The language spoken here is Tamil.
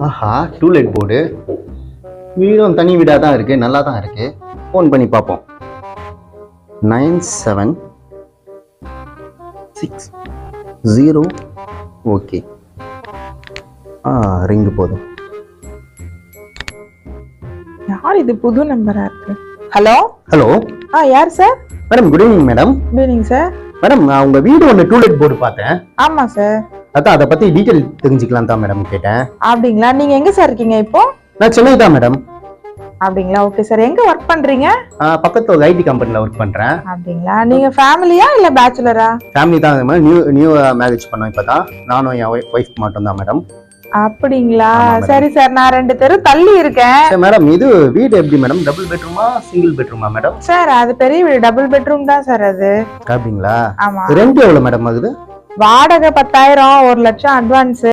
ஆஹா, டூலெட் போர்டு. வீடும் தனி வீடாக தான் இருக்குது, நல்லா தான் இருக்குது. ஃபோன் பண்ணி பார்ப்போம். 9760. ஓகே. ரிங்கு போதும். யார் இது? புது நம்பரா இருக்கு. Hello hello. யார் sir? Madam, good evening madam. Good evening sir. Madam, நான் உங்கள் வீடு ஒன்று டூலெட் போர்டு பார்த்தேன். ஆமா சார். அதான் அதை பற்றி டீட்டெயில் தெரிஞ்சுக்கலாம் தான் மேடம் கேட்டேன். அப்படிங்களா? நீங்க எங்க சார் இருக்கீங்க இப்போ? நான் சென்னை தான் மேடம். அப்படிங்களா? Okay sir. எங்க ஒர்க் பண்றீங்க? பக்கத்தில் ஒரு ஐடி கம்பெனியில் ஒர்க் பண்ணுறேன். அப்படிங்களா? நீங்க ஃபேமிலியா இல்ல பேச்சுலரா? ஃபேமிலி தான் மேடம். நியூ மேரேஜ் பண்ணோம் இப்போ தான். நானும் என் ஒய்ஃப் மட்டும் தான் மேடம். அப்படிங்களா? சரி சார், நான் 2 தெரு தள்ளி இருக்கேன். சரி மேடம், இது வீடு எப்படி மேடம்? டபுள் பெட்ரூமா சிங்கிள் பெட்ரூமா மேடம்? சார் அது பெரிய வீடு, டபுள் பெட்ரூம் தான் சார் அது. அப்படிங்களா? ஆமா. ரெண்ட் எவ்வளவு மேடம் ஆகுது? வாடகை 10,000, 1 லட்சம் அட்வான்ஸ்.